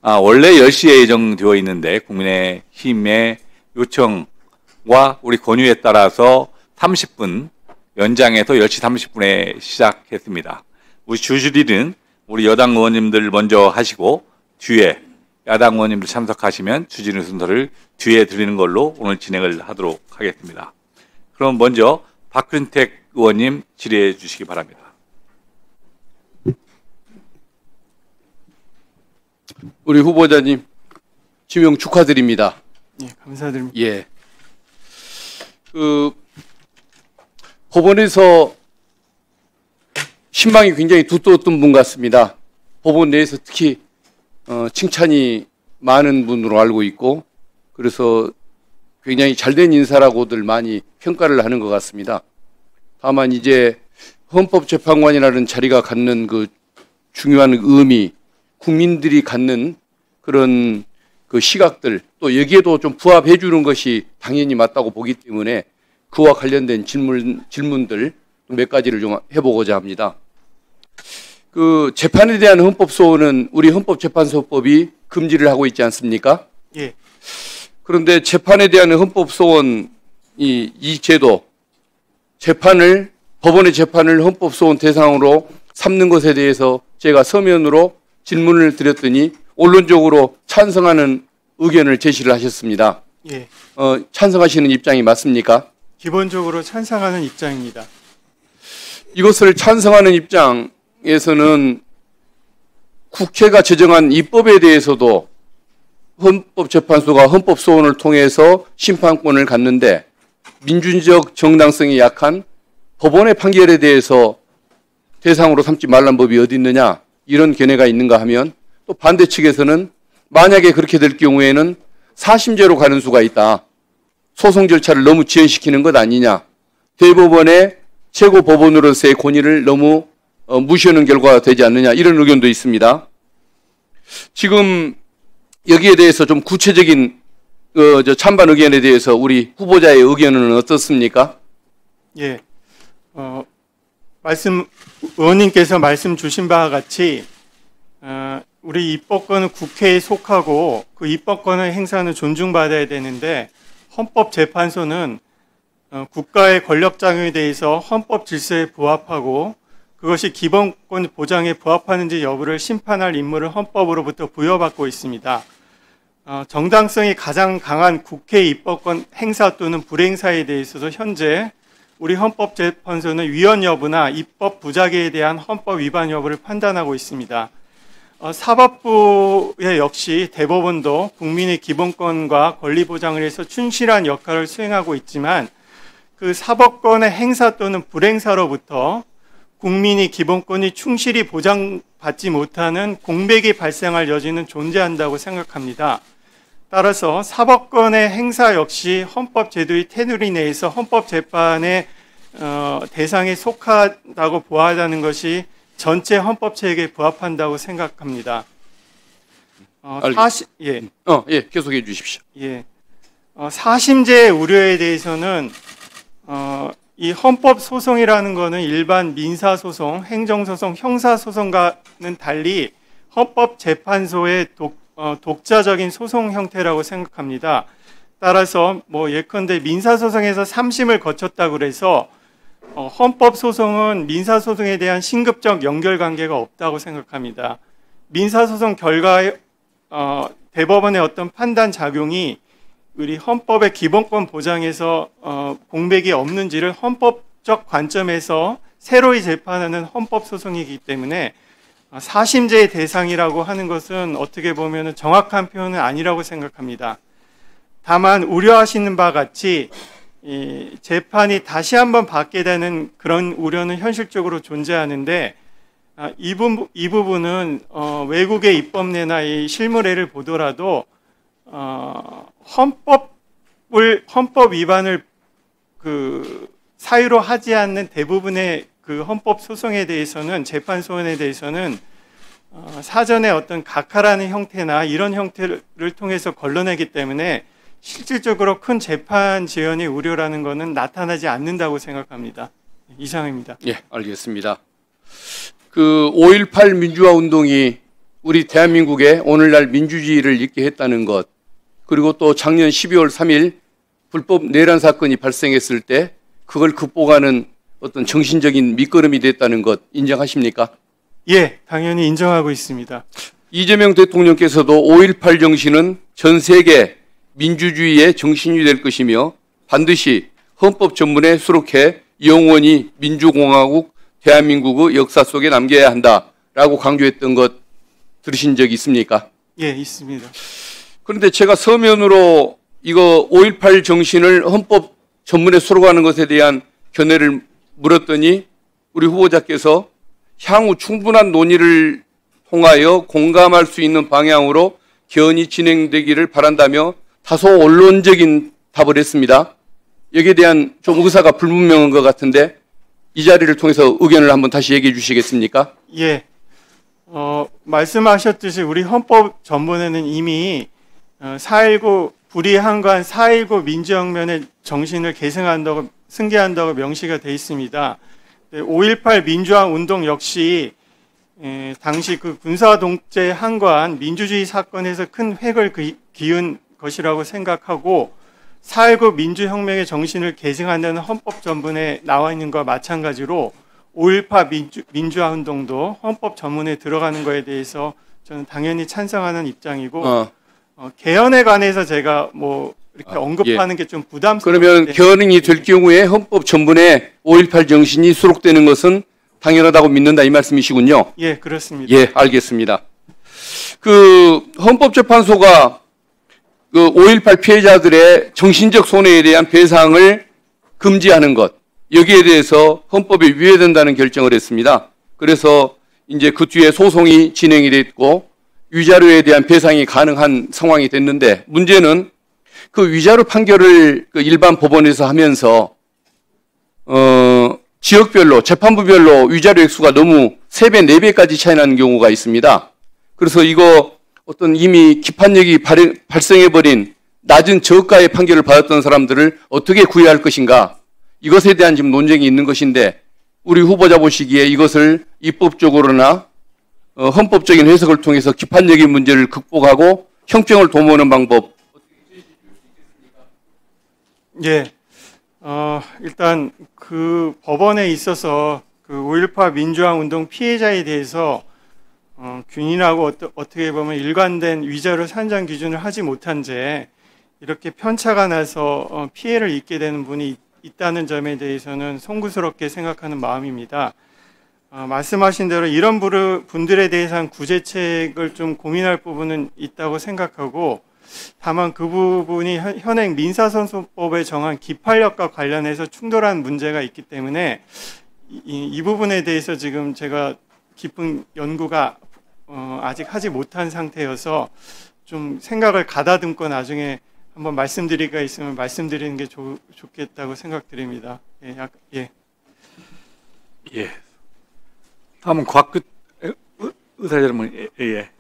원래 10시에 예정되어 있는데 국민의힘의 요청과 우리 권유에 따라서 30분 연장해서 10시 30분에 시작했습니다. 우리 주주들은 우리 여당 의원님들 먼저 하시고 뒤에 야당 의원님들 참석하시면 주진우 순서를 뒤에 드리는 걸로 오늘 진행을 하도록 하겠습니다. 그럼 먼저 박근택 의원님 질의해 주시기 바랍니다. 우리 후보자님 지명 축하드립니다. 예, 감사드립니다. 예. 법원에서 신망이 굉장히 두터웠던 분 같습니다. 법원 내에서 특히 칭찬이 많은 분으로 알고 있고, 그래서 굉장히 잘된 인사라고들 많이 평가를 하는 것 같습니다. 다만 이제 헌법재판관이라는 자리가 갖는 그 중요한 의미, 국민들이 갖는 그런 그 시각들, 또 여기에도 좀 부합해 주는 것이 당연히 맞다고 보기 때문에 그와 관련된 질문들 몇 가지를 좀 해보고자 합니다. 그 재판에 대한 헌법소원은 우리 헌법재판소법이 금지를 하고 있지 않습니까? 예. 그런데 재판에 대한 헌법소원 이 제도, 법원의 재판을 헌법소원 대상으로 삼는 것에 대해서 제가 서면으로 질문을 드렸더니 원론적으로 찬성하는 의견을 제시를 하셨습니다. 예. 찬성하시는 입장이 맞습니까? 기본적으로 찬성하는 입장입니다. 이것을 찬성하는 입장에서는 국회가 제정한 입법에 대해서도 헌법재판소가 헌법소원을 통해서 심판권을 갖는데 민주적 정당성이 약한 법원의 판결에 대해서 대상으로 삼지 말란 법이 어디 있느냐, 이런 견해가 있는가 하면, 또 반대 측에서는 만약에 그렇게 될 경우에는 사심제로 가는 수가 있다. 소송 절차를 너무 지연시키는 것 아니냐. 대법원의 최고 법원으로서의 권위를 너무 무시하는 결과가 되지 않느냐, 이런 의견도 있습니다. 지금 여기에 대해서 좀 구체적인 찬반 의견에 대해서 우리 후보자의 의견은 어떻습니까? 예. 의원님께서 말씀 주신 바와 같이 우리 입법권은 국회에 속하고 그 입법권의 행사는 존중받아야 되는데, 헌법재판소는 국가의 권력작용에 대해서 헌법 질서에 부합하고 그것이 기본권 보장에 부합하는지 여부를 심판할 임무를 헌법으로부터 부여받고 있습니다. 정당성이 가장 강한 국회 입법권 행사 또는 불행사에 대해서도 현재 우리 헌법재판소는 위헌 여부나 입법 부작위에 대한 헌법 위반 여부를 판단하고 있습니다. 사법부의 역시 대법원도 국민의 기본권과 권리 보장을 위해서 충실한 역할을 수행하고 있지만, 그 사법권의 행사 또는 불행사로부터 국민이 기본권이 충실히 보장받지 못하는 공백이 발생할 여지는 존재한다고 생각합니다. 따라서 사법권의 행사 역시 헌법 제도의 테두리 내에서 헌법재판의 대상에 속하다고 보아하는 것이 전체 헌법 체계에 부합한다고 생각합니다. 예, 계속해 주십시오. 예. 사심제 우려에 대해서는 이 헌법 소송이라는 것은 일반 민사 소송, 행정 소송, 형사 소송과는 달리 헌법재판소의 독자적인 소송 형태라고 생각합니다. 따라서 예컨대 민사소송에서 3심을 거쳤다고 그래서 헌법소송은 민사소송에 대한 신급적 연결관계가 없다고 생각합니다. 민사소송 결과에 대법원의 어떤 판단 작용이 우리 헌법의 기본권 보장에서 공백이 없는지를 헌법적 관점에서 새로이 재판하는 헌법소송이기 때문에 사심제의 대상이라고 하는 것은 어떻게 보면 정확한 표현은 아니라고 생각합니다. 다만 우려하시는 바와 같이 이 재판이 다시 한번 받게 되는 그런 우려는 현실적으로 존재하는데, 이 부분은 외국의 입법례나 이 실무례를 보더라도 헌법 위반을 사유로 하지 않는 대부분의 그 헌법 소송에 대해서는, 재판 소원에 대해서는 사전에 어떤 각하라는 형태나 이런 형태를 통해서 걸러내기 때문에 실질적으로 큰 재판 재현의 우려라는 것은 나타나지 않는다고 생각합니다. 이상입니다. 예, 알겠습니다. 그 5.18 민주화 운동이 우리 대한민국에 오늘날 민주주의를 있게 했다는 것, 그리고 또 작년 12월 3일 불법 내란 사건이 발생했을 때 그걸 극복하는 어떤 정신적인 밑거름이 됐다는 것 인정하십니까? 예, 당연히 인정하고 있습니다. 이재명 대통령께서도 5.18 정신은 전 세계 민주주의의 정신이 될 것이며 반드시 헌법 전문에 수록해 영원히 민주공화국 대한민국의 역사 속에 남겨야 한다라고 강조했던 것 들으신 적 있습니까? 예, 있습니다. 그런데 제가 서면으로 이거 5.18 정신을 헌법 전문에 수록하는 것에 대한 견해를 물었더니 우리 후보자께서 향후 충분한 논의를 통하여 공감할 수 있는 방향으로 개헌이 진행되기를 바란다며 다소 원론적인 답을 했습니다. 여기에 대한 좀 의사가 불분명한 것 같은데 이 자리를 통해서 의견을 한번 다시 얘기해 주시겠습니까? 예, 말씀하셨듯이 우리 헌법 전문에는 이미 4.19 불의한관 4.19 민주혁명의 정신을 계승한다고 승계한다고 명시가 되어 있습니다. 5.18 민주화 운동 역시 당시 그 군사 독재 한관 민주주의 사건에서 큰 획을 기운 것이라고 생각하고 4.19 민주혁명의 정신을 계승한다는 헌법 전문에 나와 있는 것과 마찬가지로 5.18 민주화 운동도 헌법 전문에 들어가는 것에 대해서 저는 당연히 찬성하는 입장이고 개헌에 관해서 제가 뭐 이렇게 언급하는 게 좀 부담스러운데 그러면 개헌이 될 경우에 헌법 전문에 5.18 정신이 수록되는 것은 당연하다고 믿는다 이 말씀이시군요. 예, 그렇습니다. 예, 알겠습니다. 그 헌법재판소가 그 5.18 피해자들의 정신적 손해에 대한 배상을 금지하는 것, 여기에 대해서 헌법에 위배된다는 결정을 했습니다. 그래서 이제 그 뒤에 소송이 진행이 됐고 위자료에 대한 배상이 가능한 상황이 됐는데 문제는 그 위자료 판결을 그 일반 법원에서 하면서 지역별로 재판부별로 위자료 액수가 너무 3배, 4배까지 차이 나는 경우가 있습니다. 그래서 이거 어떤 이미 기판력이 발생해버린 낮은 저가의 판결을 받았던 사람들을 어떻게 구해할 것인가, 이것에 대한 지금 논쟁이 있는 것인데 우리 후보자 보시기에 이것을 입법적으로나 헌법적인 해석을 통해서 기판력의 문제를 극복하고 형평을 도모하는 방법. 예, 일단 그 법원에 있어서 그 5.18 민주화 운동 피해자에 대해서 균인하고 어떻게 보면 일관된 위자료 산정 기준을 하지 못한 채 이렇게 편차가 나서 피해를 입게 되는 분이 있다는 점에 대해서는 송구스럽게 생각하는 마음입니다. 말씀하신 대로 이런 분들에 대해서는 구제책을 좀 고민할 부분은 있다고 생각하고, 다만 그 부분이 현행 민사소송법에 정한 기판력과 관련해서 충돌한 문제가 있기 때문에 이 부분에 대해서 지금 제가 깊은 연구가 아직 하지 못한 상태여서 좀 생각을 가다듬고 나중에 한번 말씀드릴 거 있으면 말씀드리는 게 좋겠다고 생각드립니다. 예, 예. 예. 다음은 곽 의사 여러분, 예.